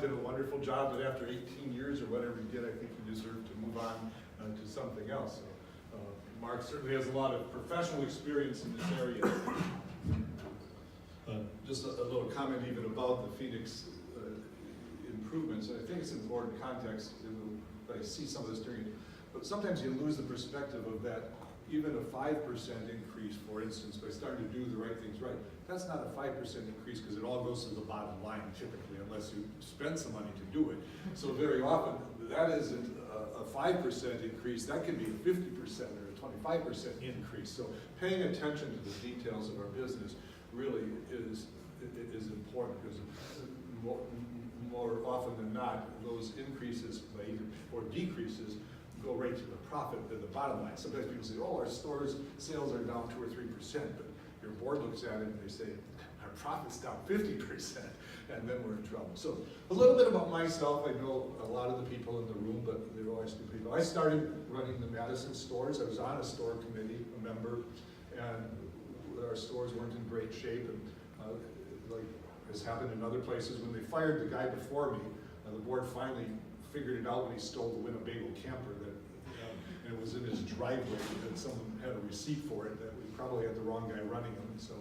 did a wonderful job, but after 18 years or whatever you did, I think you deserve to move on to something else. So, Mark certainly has a lot of professional experience in this area. Just a little comment even about the Phoenix improvements. I think it's an important context. I see some of this during it, but sometimes you lose the perspective of that. Even a 5% increase, for instance, by starting to do the right things right, that's not a 5% increase because it all goes to the bottom line typically, unless you spend some money to do it. So very often, that isn't a 5% increase, that can be a 50% or a 25% increase. So paying attention to the details of our business really is important, because more often than not, those increases or decreases go right to the profit to the bottom line. Sometimes people say, oh, our store's sales are down 2 or 3%, but your board looks at it and they say, our profit's down 50%, and then we're in trouble. So a little bit about myself. I know a lot of the people in the room, but they're always new people. I started running the Madison stores. I was on a store committee, a member, and our stores weren't in great shape. And like has happened in other places, when they fired the guy before me, the board finally figured it out when he stole the Winnebago camper that and it was in his driveway, and someone had a receipt for it, that we probably had the wrong guy running them. So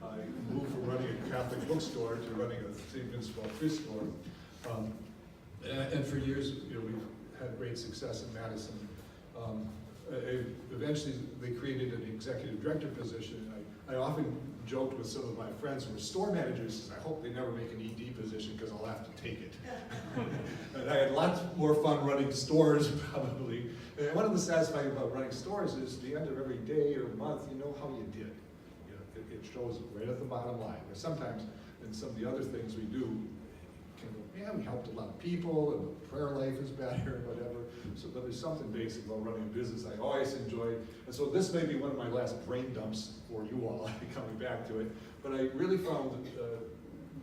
I moved from running a Catholic bookstore to running a St. Vincent Thrift store. And for years, we've had great success in Madison. Eventually, they created an executive director position. I often joked with some of my friends who were store managers, I hope they never make an ED position because I'll have to take it. And I had lots more fun running stores, probably. And one of the satisfying about running stores is the end of every day or month, you know how you did. It shows right at the bottom line. But sometimes, in some of the other things we do, we helped a lot of people, and the prayer life is better, whatever. So, but there's something basic about running a business I always enjoyed. And so this may be one of my last brain dumps for you all, coming back to it. But I really found that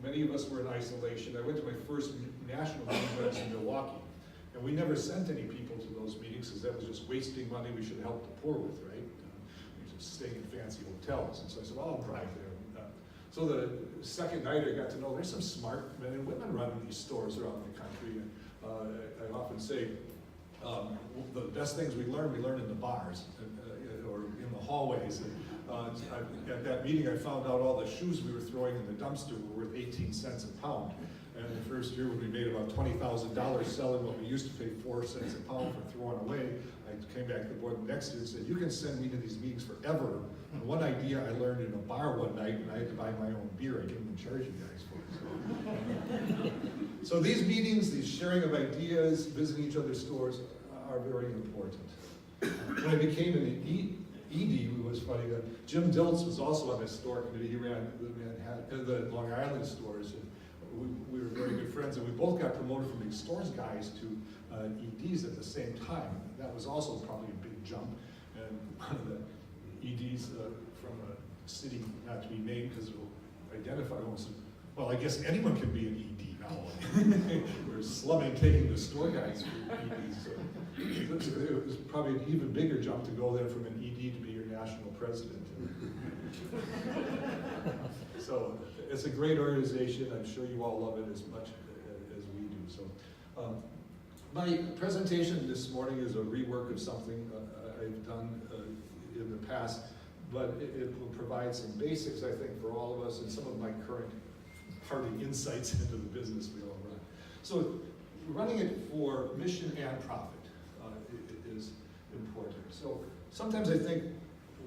many of us were in isolation. I went to my first national meeting when I was in Milwaukee. And we never sent any people to those meetings because that was just wasting money we should help the poor with, right? We were just staying in fancy hotels. And so I said, well, I'll drive there. So the second night I got to know there's some smart men and women running these stores around the country. And I often say the best things we learn in the bars or in the hallways. And at that meeting I found out all the shoes we were throwing in the dumpster were worth 18 cents a pound. And the first year when we made about $20,000 selling what we used to pay 4 cents a pound for throwing away, I came back to the board the next year and said, you can send me to these meetings forever. And one idea I learned in a bar one night when I had to buy my own beer, I didn't even charge you guys for it. So these meetings, these sharing of ideas, visiting each other's stores are very important. When I became an ED, it was funny that Jim Diltz was also on this store committee. He ran the Long Island stores. And we were very good friends, and we both got promoted from being stores guys to EDs at the same time. That was also probably a big jump. And one of the EDs from a city not to be named because it will identify almost, well, I guess anyone can be an ED now. We're slumming taking the store guys for EDs. So it was probably an even bigger jump to go there from an ED to be your national president. So it's a great organization. I'm sure you all love it as much as we do. So my presentation this morning is a rework of something I've done in the past, but it will provide some basics, I think, for all of us and some of my current parting insights into the business we all run. So running it for mission and profit is important. So sometimes I think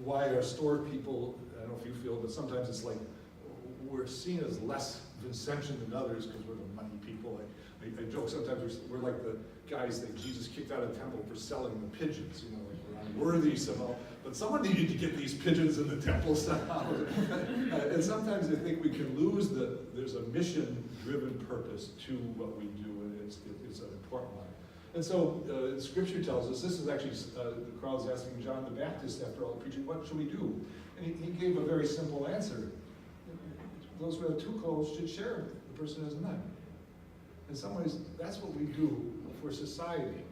why our store people, I don't know if you feel, but sometimes it's like we're seen as less Vincentian than others because we're the money people. I joke sometimes we're like the guys that Jesus kicked out of the temple for selling the pigeons, like we're unworthy somehow. But someone needed to get these pigeons in the temple somehow. And sometimes I think we can lose there's a mission-driven purpose to what we do, and it's an important one. And so Scripture tells us, this is actually, the crowd's asking John the Baptist after all the preaching, what should we do? And he gave a very simple answer. Those who have 2 clothes should share the person who has none. In some ways, that's what we do for society.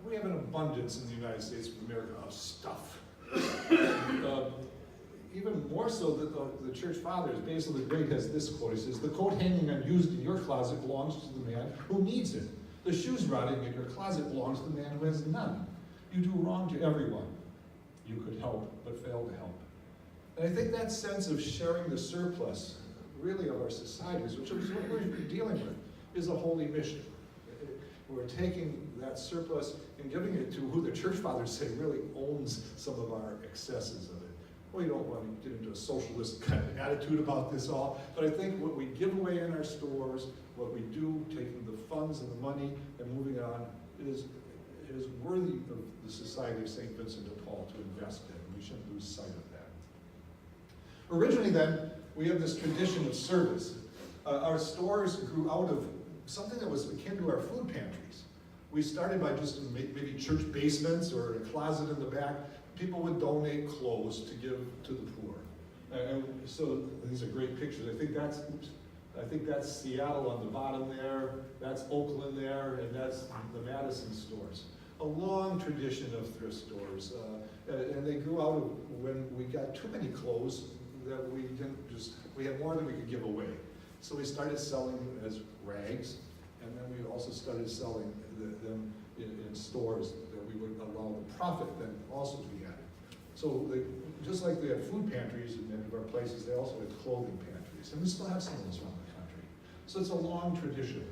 We have an abundance in the United States of America of stuff. even more so that the church fathers, Basil the Great has this quote. He says, "The coat hanging unused in your closet belongs to the man who needs it. The shoes rotting in your closet belongs to the man who has none. You do wrong to everyone. You could help, but fail to help." And I think that sense of sharing the surplus, really, of our societies, which is what we're dealing with, is a holy mission. We're taking that surplus and giving it to who the church fathers say really owns some of our excesses of it. We don't want to get into a socialist kind of attitude about this all, but I think what we give away in our stores, what we do, taking the funds and the money and moving on, is worthy of the Society of St. Vincent de Paul to invest in. We shouldn't lose sight of that. Originally then, we have this tradition of service. Our stores grew out of something that was akin to our food pantries. We started by just maybe church basements or a closet in the back. People would donate clothes to give to the poor. And so these are great pictures. I think that's Seattle on the bottom there, that's Oakland there, and that's the Madison stores. A long tradition of thrift stores. And they grew out of when we got too many clothes that we had more than we could give away. So we started selling as rags, and then we also started selling them in stores that we would allow the profit then also to be added. So just like they had food pantries in many of our places, they also had clothing pantries, and we still have some of those around the country. So it's a long tradition.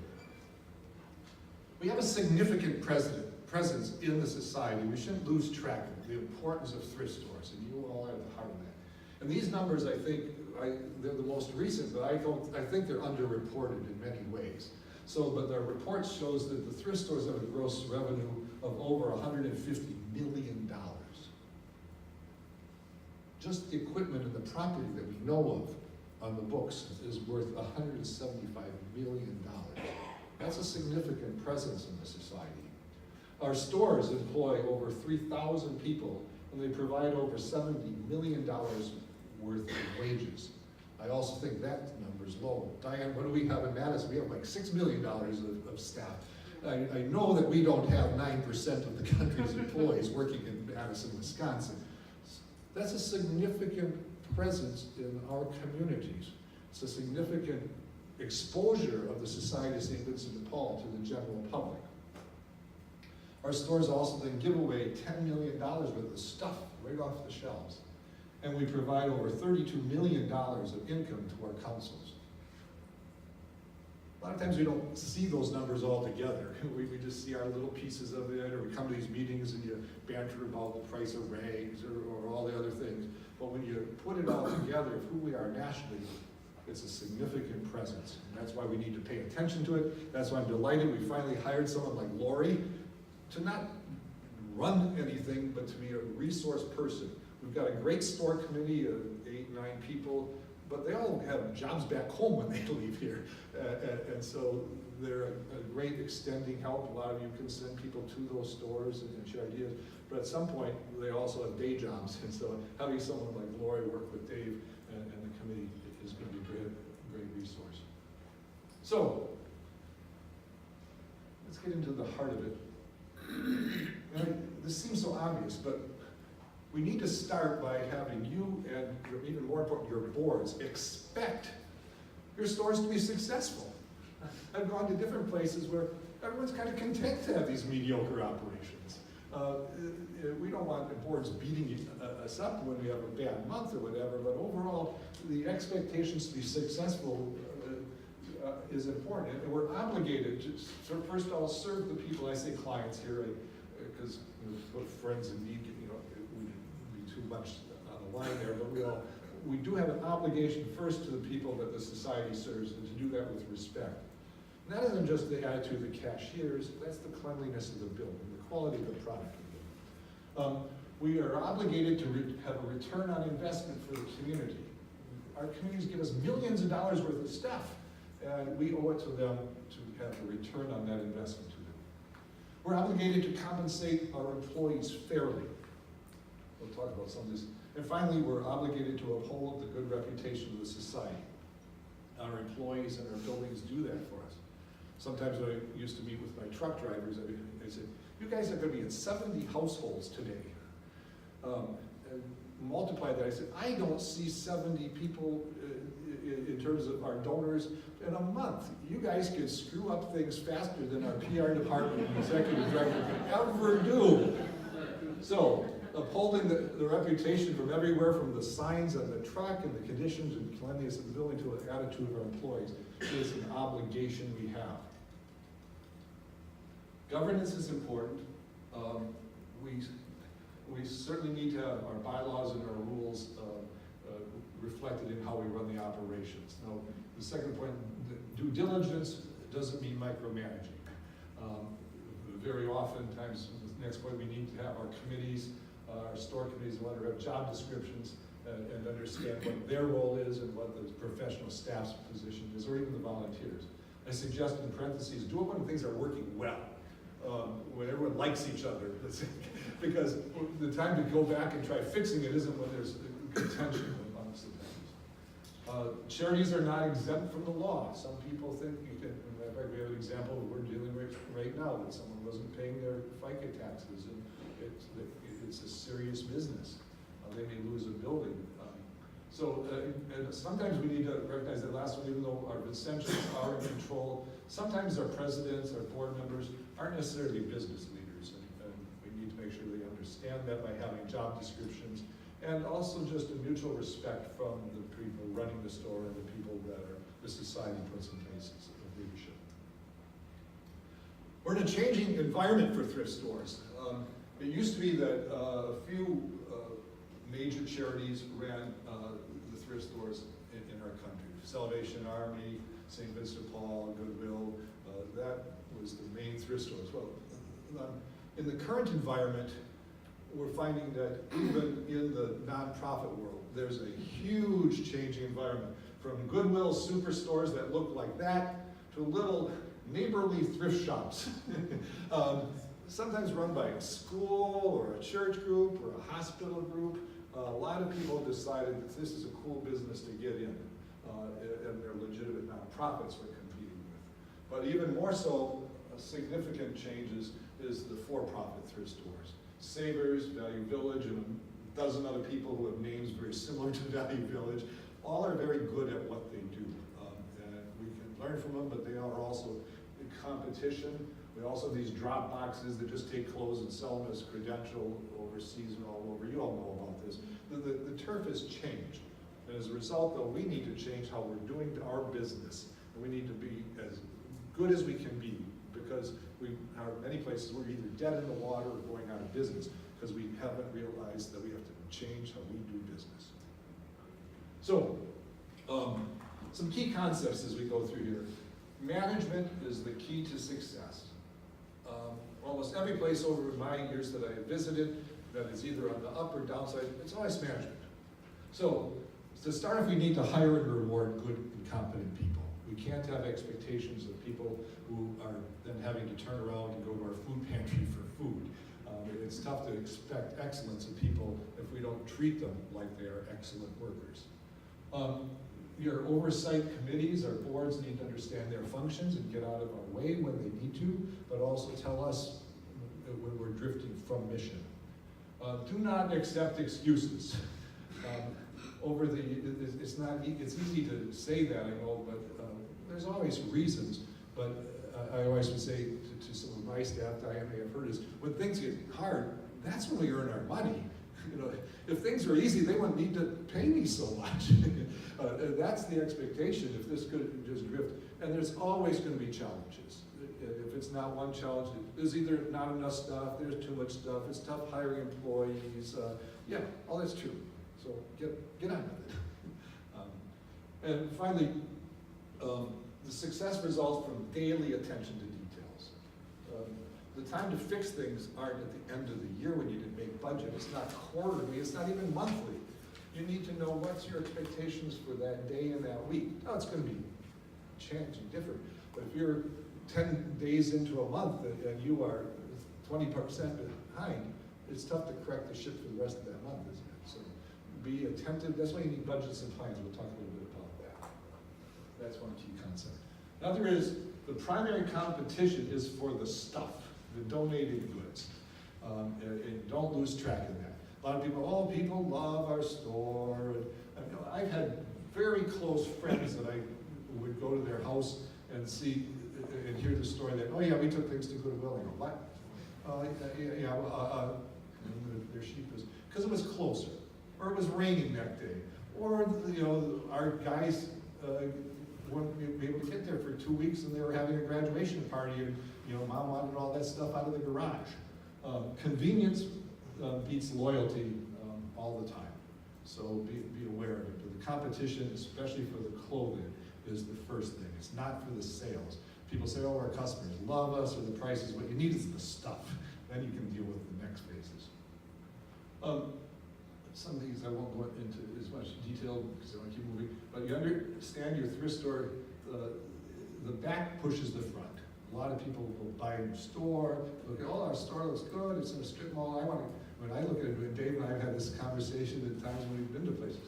We have a significant presence in the society. We shouldn't lose track of the importance of thrift stores, and you all are at the heart of that. And these numbers, I think, they're the most recent, but I think they're underreported in many ways. But the report shows that the thrift stores have a gross revenue of over $150 million. Just the equipment and the property that we know of on the books is worth $175 million. That's a significant presence in the society. Our stores employ over 3,000 people, and they provide over $70 million worth of wages. I also think that number's low. Diane, what do we have in Madison? We have like $6 million of staff. I know that we don't have 9% of the country's employees working in Madison, Wisconsin. That's a significant presence in our communities. It's a significant exposure of the Society of St. Vincent de Paul to the general public. Our stores also then give away $10 million worth of stuff right off the shelves. And we provide over $32 million of income to our councils. A lot of times we don't see those numbers all together. We just see our little pieces of it, or we come to these meetings and you banter about the price of rags or all the other things. But when you put it all together of who we are nationally, it's a significant presence. And that's why we need to pay attention to it. That's why I'm delighted we finally hired someone like Lori to not run anything, but to be a resource person. We've got a great store committee of 8, 9 people, but they all have jobs back home when they leave here. And so they're a great extending help. A lot of you can send people to those stores and share ideas, but at some point they also have day jobs. And so having someone like Lori work with Dave and the committee is going to be a great resource. So let's get into the heart of it. This seems so obvious, but we need to start by having you, and even more important, your boards, expect your stores to be successful. I've gone to different places where everyone's kind of content to have these mediocre operations. We don't want the boards beating us up when we have a bad month or whatever, but overall, the expectations to be successful is important. And we're obligated to, first of all, serve the people. I say clients here, because friends and need, would be too much on the line there, but we do have an obligation first to the people that the society serves, and to do that with respect. And that isn't just the attitude of the cashiers, that's the cleanliness of the building, the quality of the product. We are obligated to have a return on investment for the community. Our communities give us millions of dollars worth of stuff, and we owe it to them to have a return on that investment to them. We're obligated to compensate our employees fairly. We'll talk about some of this. And finally, we're obligated to uphold the good reputation of the society. Our employees and our buildings do that for us. Sometimes when I used to meet with my truck drivers, I said, you guys are going to be in 70 households today. And multiply that, I said, I don't see 70 people in terms of our donors in a month. You guys could screw up things faster than our PR department and executive director could ever do. So, upholding the reputation from everywhere, from the signs on the truck and the conditions and cleanliness of the building to the attitude of our employees, is an obligation we have. Governance is important. We certainly need to have our bylaws and our rules reflected in how we run the operations. Now, the second point, due diligence doesn't mean micromanaging. Very oftentimes, the next point, we need to have our committees, our store committees, want to have job descriptions and understand what their role is and what the professional staff's position is, or even the volunteers. I suggest in parentheses, do it when things are working well. When everyone likes each other, because the time to go back and try fixing it isn't when there's contention amongst the members. Charities are not exempt from the law. Some people think you can, in fact, we have an example that we're dealing with right now, that someone wasn't paying their FICA taxes, and it's a serious business. They may lose a building. And sometimes we need to recognize that last one, even though our Vincentians are in control, sometimes our presidents, our board members aren't necessarily business leaders, and we need to make sure they understand that by having job descriptions, and also just a mutual respect from the people running the store and the people that the society puts in places of leadership. We're in a changing environment for thrift stores. It used to be that a few major charities ran the thrift stores in our country. Salvation Army, St. Vincent Paul, Goodwill, that was the main thrift stores. Well, in the current environment, we're finding that even in the nonprofit world, there's a huge changing environment. From Goodwill superstores that look like that to little neighborly thrift shops. Sometimes run by a school or a church group or a hospital group. A lot of people have decided that this is a cool business to get in, and they're legitimate nonprofits we're competing with. But even more so, significant changes is the for-profit thrift stores. Savers, Value Village, and a dozen other people who have names very similar to Value Village, all are very good at what they do. And we can learn from them, but they are also in competition. We also have these drop boxes that just take clothes and sell them as credential overseas and all over. You all know about this. The turf has changed. And as a result, though, we need to change how we're doing our business. And we need to be as good as we can be, because we are many places we're either dead in the water or going out of business because we haven't realized that we have to change how we do business. So, some key concepts as we go through here. Management is the key to success. Almost every place over my years that I have visited that is either on the up or downside, it's always management. So, to start, we need to hire and reward good and competent people. We can't have expectations of people who are then having to turn around and go to our food pantry for food. It's tough to expect excellence of people if we don't treat them like they are excellent workers. Your oversight committees, our boards, need to understand their functions and get out of our way when they need to, but also tell us when we're drifting from mission. Do not accept excuses. It's easy to say that, I know, but there's always reasons. But I always would say to some of my staff, Diane may have heard, is when things get hard, that's when we earn our money. You know, if things are easy, they wouldn't need to pay me so much. That's the expectation if this could just drift. And there's always going to be challenges. If it's not one challenge, there's either not enough stuff, there's too much stuff, it's tough hiring employees. Yeah, all that's true. So get on with it. And finally, the success results from daily attention to details. The time to fix things aren't at the end of the year when you didn't make budget. It's not quarterly, it's not even monthly. You need to know what's your expectations for that day and that week. Now it's going to be changing, different. But if you're 10 days into a month and you are 20% behind, it's tough to correct the ship for the rest of that month, isn't it? So be attentive. That's why you need budgets and plans. We'll talk a little bit about that. That's one key concept. Another is the primary competition is for the stuff, the donated goods. And don't lose track of that. A lot of people, oh, people love our store. And I've had very close friends that I would go to their house and see and hear the story that, oh yeah, we took things to Goodwill. I go, what? And their sheep was, because it was closer, or it was raining that day, or our guys wouldn't be able to get there for 2 weeks, and they were having a graduation party, and mom wanted all that stuff out of the garage. Convenience beats loyalty all the time, so be aware of it. But the competition, especially for the clothing, is the first thing. It's not for the sales. People say, oh, our customers love us, or the prices. What you need is the stuff. Then you can deal with the next phases. Some of these I won't go into as much detail because I want to keep moving, but you understand your thrift store, the back pushes the front. A lot of people will buy in the store, look at, oh, our store looks good, it's in a strip mall. When I look at it, when Dave and I have had this conversation at times when we've been to places,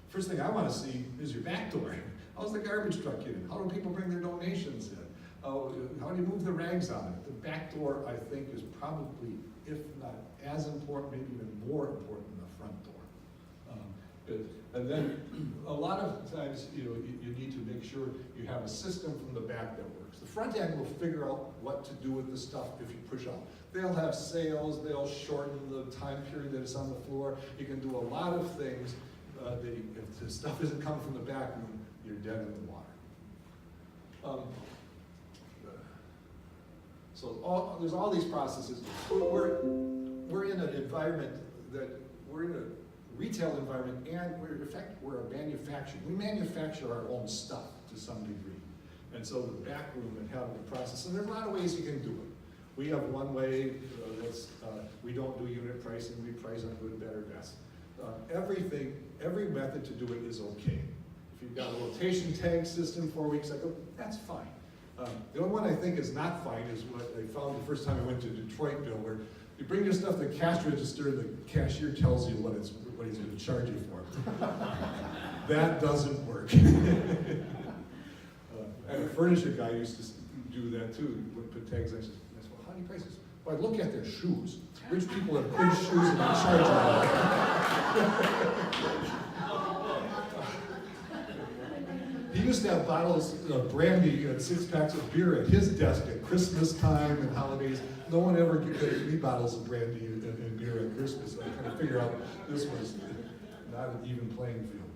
first thing I want to see is your back door. How's the garbage truck in? How do people bring their donations in? How do you move the rags on it? The back door, I think, is probably, if not as important, maybe even more important than the front door. And then a lot of times, you need to make sure you have a system from the back that works. The front end will figure out what to do with the stuff if you push out. They'll have sales, they'll shorten the time period that it's on the floor. You can do a lot of things. If the stuff isn't coming from the back room, you're dead in the water. So there's all these processes. We're in an environment we're in a retail environment, and we're a manufacturer. We manufacture our own stuff to some degree. And so the back room and having the process, and there's a lot of ways you can do it. We have one way, we don't do unit pricing, we price on good, better, best. Every method to do it is okay. If you've got a rotation tag system 4 weeks ago, that's fine. The only one I think is not fine is what I found the first time I went to Detroit, Bill, where you bring your stuff to the cash register, the cashier tells you what he's going to charge you for. That doesn't work. And a furniture guy used to do that too. He would put tags on. I said, well, how do you price this? Well, I look at their shoes. Rich people have good shoes and they charge them. He used to have bottles of brandy and 6 packs of beer at his desk at Christmas time and holidays. No one ever gave me bottles of brandy and beer at Christmas. So I kind of figured out this was not an even playing field.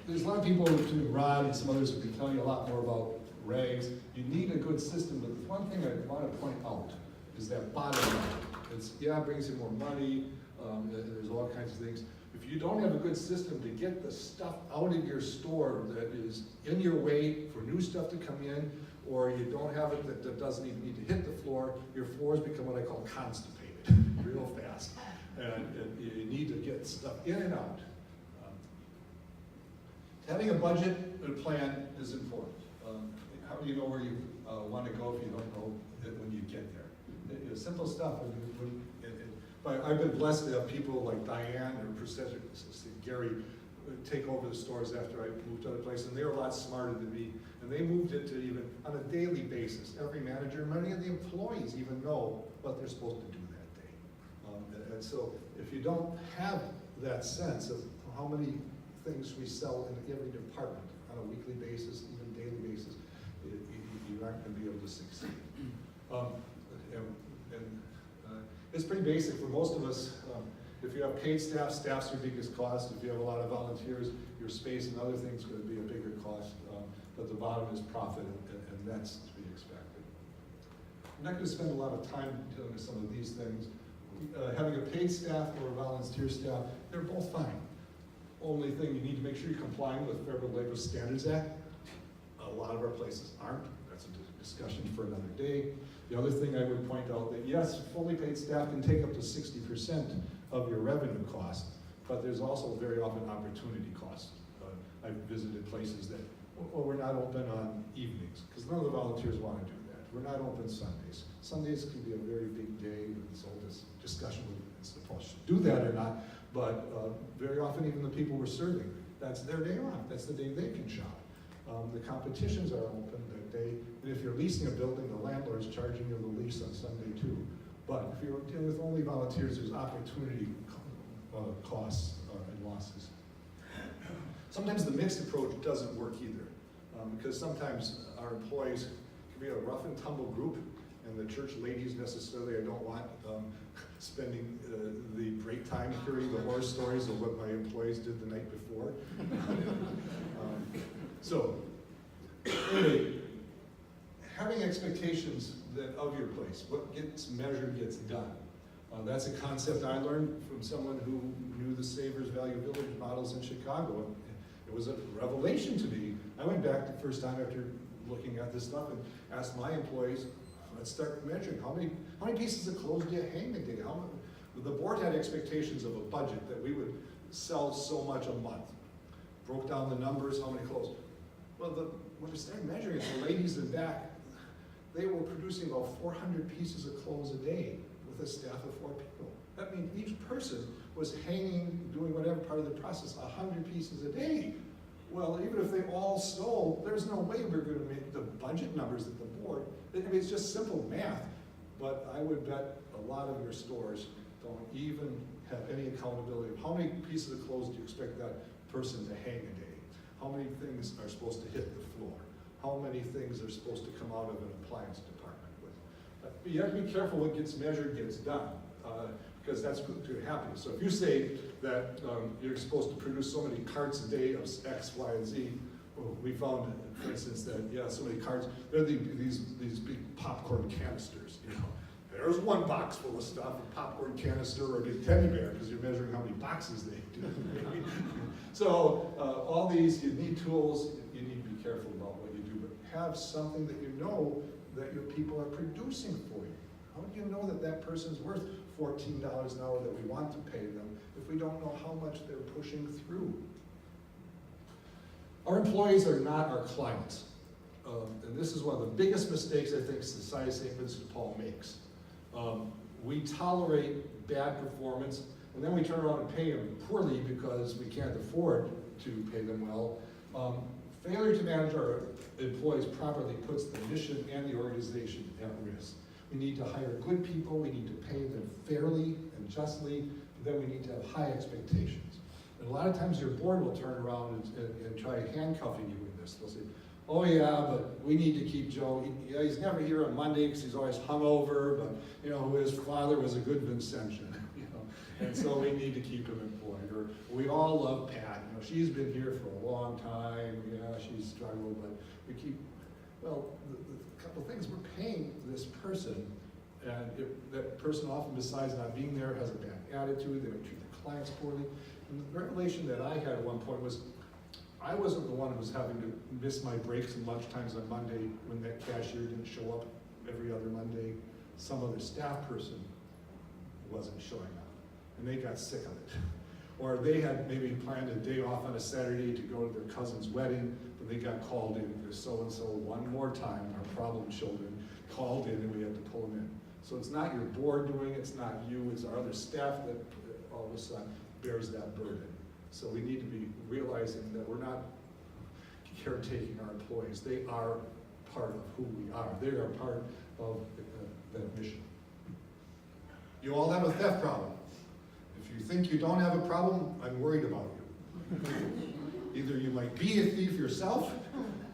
There's a lot of people, including Rod and some others, who can tell you a lot more about rags. You need a good system, but the one thing I want to point out is that bottom line. It brings you more money, there's all kinds of things. If you don't have a good system to get the stuff out of your store that is in your way for new stuff to come in, or you don't have it that doesn't even need to hit the floor, your floors become what I call constipated real fast. And you need to get stuff in and out. Having a budget and a plan is important. How do you know where you want to go if you don't know it when you get there? Simple stuff. But I've been blessed to have people like Diane or Gary take over the stores after I moved to other places, and they were a lot smarter than me. And they moved it to even on a daily basis. Every manager, many of the employees even know what they're supposed to do that day. And so if you don't have that sense of how many things we sell in every department on a weekly basis, even daily basis, you aren't going to be able to succeed. It's pretty basic for most of us. If you have paid staff, staff's your biggest cost. If you have a lot of volunteers, your space and other things are going to be a bigger cost. But the bottom is profit, and that's to be expected. I'm not going to spend a lot of time dealing with some of these things. Having a paid staff or a volunteer staff, they're both fine. Only thing, you need to make sure you're complying with Federal Labor Standards Act. A lot of our places aren't. That's a discussion for another day. The other thing I would point out that yes, fully paid staff can take up to 60% of your revenue cost, but there's also very often opportunity costs. I've visited places that, well, we're not open on evenings, because none of the volunteers want to do that. We're not open Sundays. Sundays can be a very big day. There's all this discussion whether it's supposed to do that or not, but very often even the people we're serving, that's their day off. That's the day they can shop. The competitions are open that day, and if you're leasing a building, the landlord's charging you the lease on Sunday too. But if you're dealing with only volunteers, there's opportunity costs and losses. Sometimes the mixed approach doesn't work either, because sometimes our employees can be a rough and tumble group, and the church ladies necessarily I don't want spending the break time hearing the horror stories of what my employees did the night before. So, anyway, having expectations that of your place, what gets measured gets done. That's a concept I learned from someone who knew the Savers Value Village models in Chicago. It was a revelation to me. I went back the first time after looking at this stuff and asked my employees, let's start measuring. How many pieces of clothes do you hang a day? The board had expectations of a budget that we would sell so much a month. Broke down the numbers, how many clothes. Well, when we started measuring it, the ladies in back, they were producing about 400 pieces of clothes a day with a staff of 4 people. That means each person was hanging, doing whatever part of the process, 100 pieces a day. Well, even if they all stole, there's no way we're going to make the budget numbers at the board. I mean, it's just simple math, but I would bet a lot of your stores don't even have any accountability of how many pieces of clothes do you expect that person to hang a day? How many things are supposed to hit the floor? How many things are supposed to come out of an appliance department with? But you have to be careful what gets measured gets done, because that's going to happen. So if you say that you're supposed to produce so many carts a day of X, Y, and Z, well, we found, for instance, that so many carts, they're these big popcorn canisters, There's one box full of stuff, a popcorn canister or a big teddy bear, because you're measuring how many boxes they do. So all these, you need tools, you need to be careful about what you do, but have something that you know that your people are producing for you. How do you know that that person's worth $14 an hour that we want to pay them if we don't know how much they're pushing through? Our employees are not our clients. And this is one of the biggest mistakes I think Society of St. Vincent de Paul makes. We tolerate bad performance, and then we turn around and pay them poorly because we can't afford to pay them well. Failure to manage our employees properly puts the mission and the organization at risk. We need to hire good people, we need to pay them fairly and justly, but then we need to have high expectations. And a lot of times your board will turn around and try handcuffing you with this. They'll say, oh yeah, but we need to keep Joe. He's never here on Monday because he's always hungover, but his father was a good Vincentian, and so we need to keep him employed. Or we all love Pat. She's been here for a long time. Yeah, she's struggled, but we keep. Well, the couple things we're paying this person, and if that person often, besides not being there, has a bad attitude. They don't treat the clients poorly. And the revelation that I had at one point was, I wasn't the one who was having to miss my breaks and lunch times on Monday when that cashier didn't show up every other Monday. Some other staff person wasn't showing up, and they got sick of it. Or they had maybe planned a day off on a Saturday to go to their cousin's wedding, but they got called in because so-and-so one more time, our problem children, called in and we had to pull them in. So it's not your board doing it, it's not you, it's our other staff that all of a sudden bears that burden. So we need to be realizing that we're not caretaking our employees. They are part of who we are. They are part of that mission. You all have a theft problem. If you think you don't have a problem, I'm worried about you. Either you might be a thief yourself,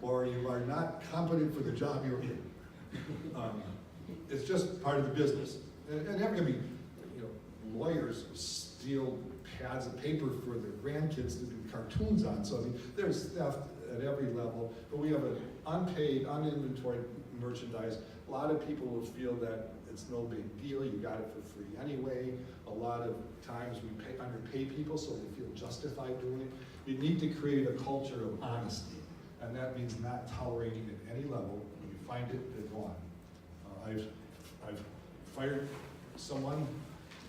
or you are not competent for the job you're in. It's just part of the business. Lawyers steal pads of paper for their grandkids to do cartoons on. So there's theft at every level, but we have an unpaid, uninventoried merchandise. A lot of people will feel that it's no big deal, you got it for free anyway. A lot of times we underpay people so they feel justified doing it. You need to create a culture of honesty, and that means not tolerating it at any level. When you find it, then go on. I've fired someone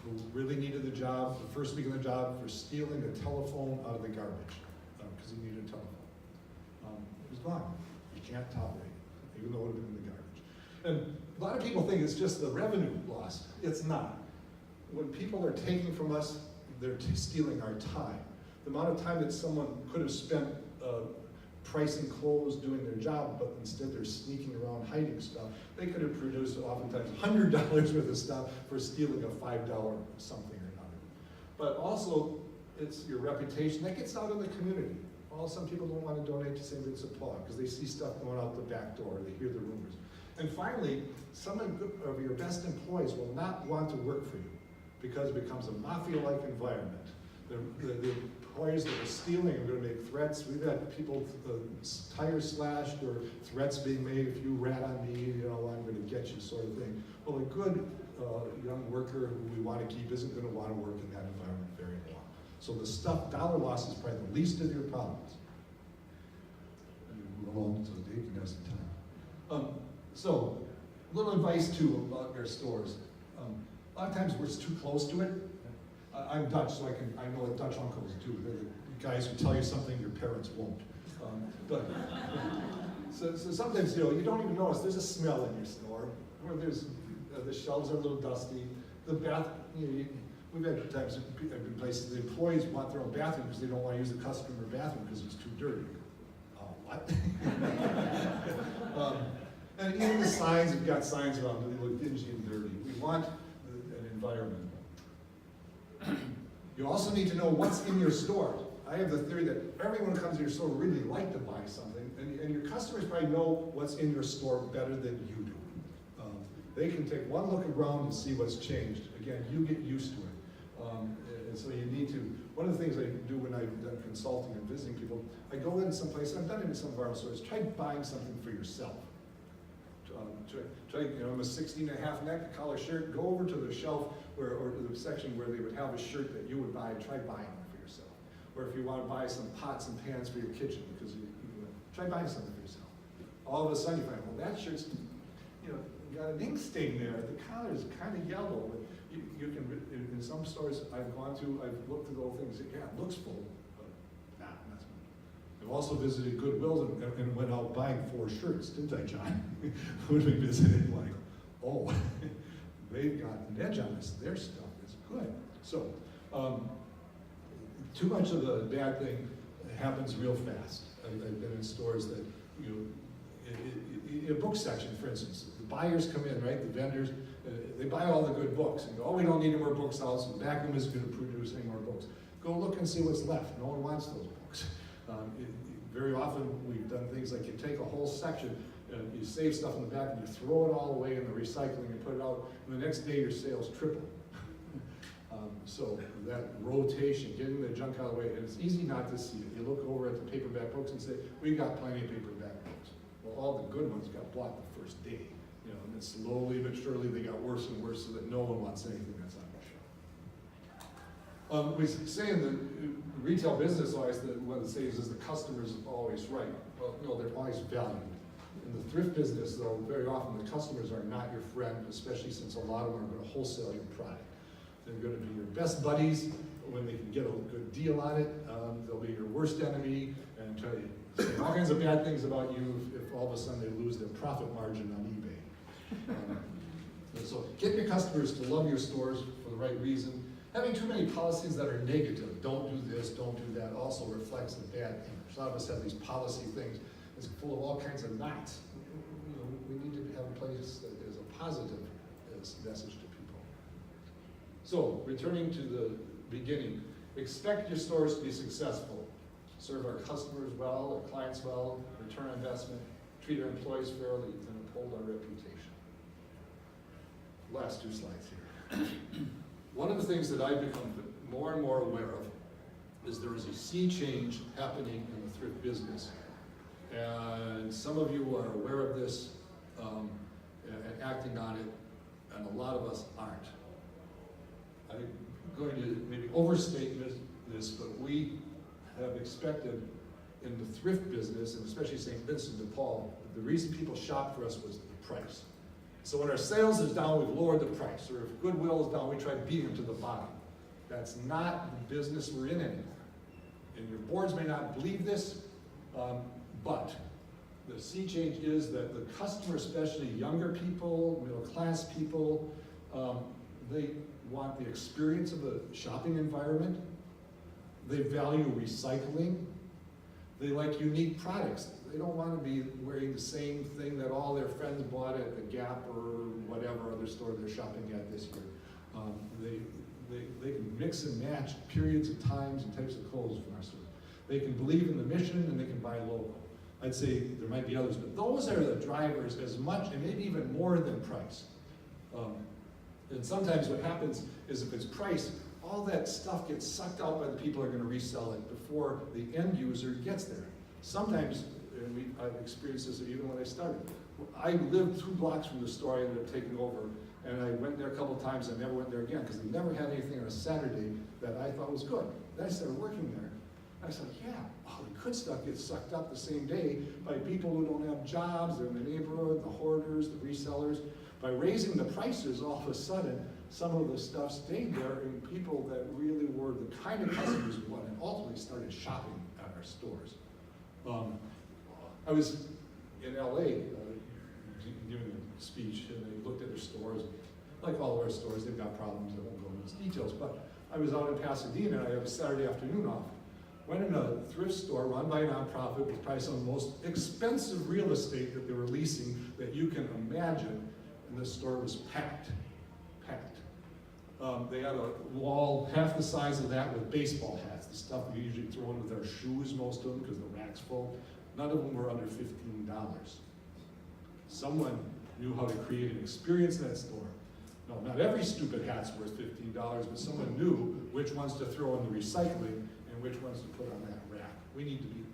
who really needed the job, the first week of the job, for stealing a telephone out of the garbage, because he needed a telephone. It was gone. You can't tolerate it, even though it would have been in the garbage. And a lot of people think it's just the revenue loss. It's not. When people are taking from us, they're stealing our time. The amount of time that someone could have spent pricing clothes, doing their job, but instead they're sneaking around hiding stuff. They could have produced oftentimes $100 worth of stuff for stealing a $5 something or another. But also, it's your reputation that gets out in the community. Well, some people don't want to donate to St. Vincent Paul because they see stuff going out the back door, they hear the rumors. And finally, some of your best employees will not want to work for you because it becomes a mafia-like environment. The employees that are stealing are going to make threats. We've had people, tires slashed or threats being made, if you rat on me, you know, I'm going to get you, sort of thing. Well, a good young worker who we want to keep isn't going to want to work in that environment very long. So the dollar loss is probably the least of your problems. And move along so Dave can have some time. So, a little advice too about your stores. A lot of times we're too close to it. I'm Dutch, so I know what Dutch uncles do. They're the guys who tell you something your parents won't. So sometimes, you know, you don't even notice there's a smell in your store, or there's the shelves are a little dusty. The bath, you know, we've had times in places the employees want their own bathroom because they don't want to use the customer bathroom because it's too dirty. What? And even the signs, you've got signs around, they look dingy and dirty. We want an environment. You also need to know what's in your store. I have the theory that everyone who comes to your store would really like to buy something, and your customers probably know what's in your store better than you do. They can take one look around and see what's changed. Again, you get used to it. And so you need to, one of the things I do when I've done consulting and visiting people, I go in someplace, I've done it in some of our stores, try buying something for yourself. Try, you know, I'm a 16.5 neck collar shirt, go over to the shelf or to the section where they would have a shirt that you would buy, try buying one for yourself. Or if you want to buy some pots and pans for your kitchen, because you try buying something for yourself. All of a sudden you find, well, that shirt's, you know, got an ink stain there, the collar is kind of yellow. You can, in some stores I've gone to, I've looked at the whole thing and said, yeah, it looks full, but nah, not so much. I've also visited Goodwill and went out buying 4 shirts, didn't I, John? When we visited, like, oh, they've got an edge on this, their stuff is good. So, too much of the bad thing happens real fast. I've been in stores that, you know, in a book section, for instance, the buyers come in, right, the vendors, they buy all the good books and go, oh, we don't need any more books out, so the back room isn't going to produce any more books. Go look and see what's left. No one wants those books. Very often we've done things like you take a whole section, you save stuff in the back and you throw it all away in the recycling and put it out, and the next day your sales triple. So that rotation, getting the junk out of the way, and it's easy not to see it. You look over at the paperback books and say, we've got plenty of paperback books. Well, all the good ones got bought the first day. You know, and then slowly but surely they got worse and worse so that no one wants anything that's on the shelf. We say in the retail business always that what it says is the customer's always right. Well, no, they're always valued. In the thrift business, though, very often the customers are not your friend, especially since a lot of them are going to wholesale your product. They're going to be your best buddies when they can get a good deal on it. They'll be your worst enemy and try to say all kinds of bad things about you if all of a sudden they lose their profit margin on eBay. So get your customers to love your stores for the right reason. Having too many policies that are negative, don't do this, don't do that, also reflects a bad image. A lot of us have these policy things that's full of all kinds of knots. You know, we need to have a place that is a positive message to people. So, returning to the beginning, expect your stores to be successful. Serve our customers well, our clients well, return on investment, treat our employees fairly, and uphold our reputation. Last 2 slides here. One of the things that I've become more and more aware of is there is a sea change happening in the thrift business. And some of you are aware of this and acting on it, and a lot of us aren't. I'm going to maybe overstate this, but we have expected in the thrift business, and especially St. Vincent de Paul, the reason people shop for us was the price. So when our sales is down, we've lowered the price, or if Goodwill is down, we try to beat them to the bottom. That's not the business we're in anymore. And your boards may not believe this, but the sea change is that the customer, especially younger people, middle class people, they want the experience of a shopping environment. They value recycling. They like unique products. They don't want to be wearing the same thing that all their friends bought at the Gap or whatever other store they're shopping at this year. They can mix and match periods of times and types of clothes from our store. They can believe in the mission and they can buy local. I'd say there might be others, but those are the drivers as much and maybe even more than price. And sometimes what happens is if it's price, all that stuff gets sucked out by the people who are going to resell it before the end user gets there. Sometimes, and I've experienced this even when I started, I lived 2 blocks from the store I ended up taking over, and I went there a couple of times and never went there again because they never had anything on a Saturday that I thought was good. Then I started working there. I said, yeah, all the good stuff gets sucked up the same day by people who don't have jobs, they're in the neighborhood, the hoarders, the resellers. By raising the prices, all of a sudden, some of the stuff stayed there, and people that really were the kind of customers we wanted ultimately started shopping at our stores. I was in LA giving a speech, and they looked at their stores. Like all of our stores, they've got problems, I won't go into those details, but I was out in Pasadena, and I had a Saturday afternoon off. Went in a thrift store run by a nonprofit with probably some of the most expensive real estate that they were leasing that you can imagine, and the store was packed. They had a wall half the size of that with baseball hats, the stuff we usually throw in with our shoes, most of them, because the rack's full. None of them were under $15. Someone knew how to create an experience in that store. No, not every stupid hat's worth $15, but someone knew which ones to throw in the recycling and which ones to put on that rack. We need to be,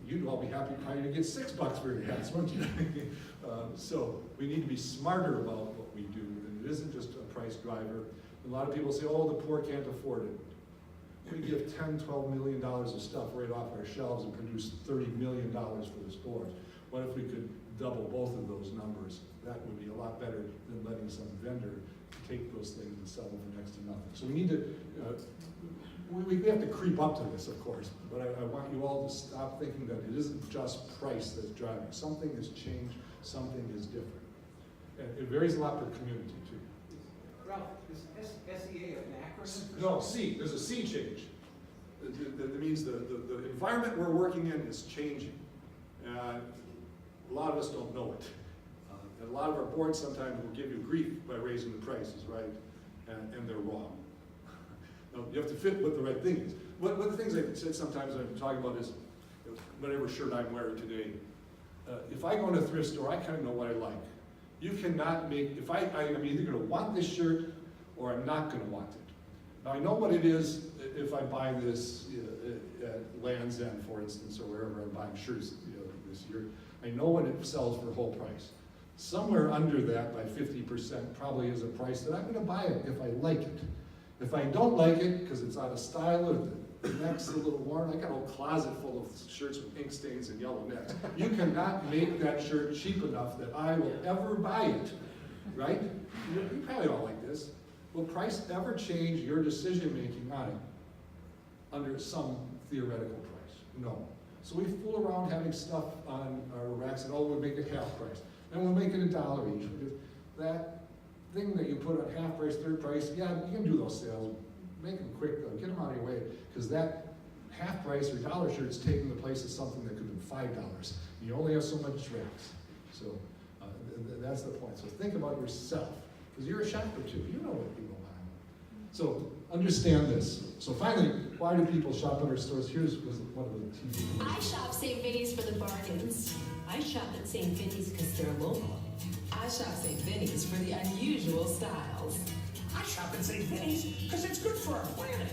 you'd all be happy probably to get $6 for your hats, wouldn't you? So we need to be smarter about what we do, and it isn't just a price driver. A lot of people say, oh, the poor can't afford it. We give $10, $12 million of stuff right off our shelves and produce $30 million for the stores. What if we could double both of those numbers? That would be a lot better than letting some vendor take those things and sell them for next to nothing. So we need to, we have to creep up to this, of course, but I want you all to stop thinking that it isn't just price that's driving. Something has changed, something is different. And it varies a lot per community, too. Ralph, is SEA an acronym? No, C, there's a C change. That means the environment we're working in is changing. And a lot of us don't know it. And a lot of our boards sometimes will give you grief by raising the prices, right? And they're wrong. Now, you have to fit what the right thing is. One of the things I said sometimes I'm talking about is whatever shirt I'm wearing today. If I go in a thrift store, I kind of know what I like. You cannot make, if I'm either going to want this shirt or I'm not going to want it. Now I know what it is if I buy this at Land's End, for instance, or wherever I'm buying shirts this year. I know what it sells for whole price. Somewhere under that by 50% probably is a price that I'm going to buy it if I like it. If I don't like it because it's out of style or the neck's a little worn, I got a whole closet full of shirts with ink stains and yellow necks. You cannot make that shirt cheap enough that I will ever buy it, right? You probably don't like this. Will price ever change your decision making on it under some theoretical price? No. So we fool around having stuff on our racks and, oh, we'll make it half price. And we'll make it $1 each. Because that thing that you put on half price, third price, yeah, you can do those sales. Make them quick though, get them out of your way. Because that half price or $1 shirt's taking the place of something that could have been $5. You only have so much racks. So that's the point. So think about yourself. Because you're a shopper too. You know what people buy. So understand this. So finally, why do people shop at our stores? Here's one of the TV. I shop St. Vinny's for the bargains. I shop at St. Vinny's because they're local. I shop St. Vinny's for the unusual styles. I shop at St. Vinny's because it's good for our planet.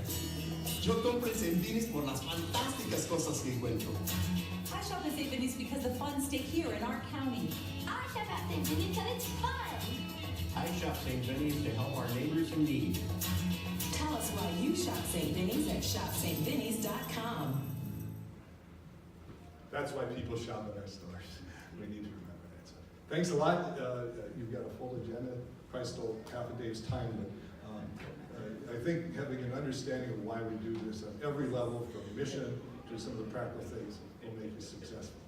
Yo compro en St. Vinny's por las fantásticas cosas que encuentro. I shop at St. Vinny's because the funds stay here in our county. I shop at St. Vinny's because it's fun. I shop St. Vinny's to help our neighbors in need. Tell us why you shop St. Vinny's at shopstvinny's.com. That's why people shop at our stores. We need to remember that. So, thanks a lot. You've got a full agenda. Probably stole half a day's time, but I think having an understanding of why we do this at every level, from mission to some of the practical things, will make you successful.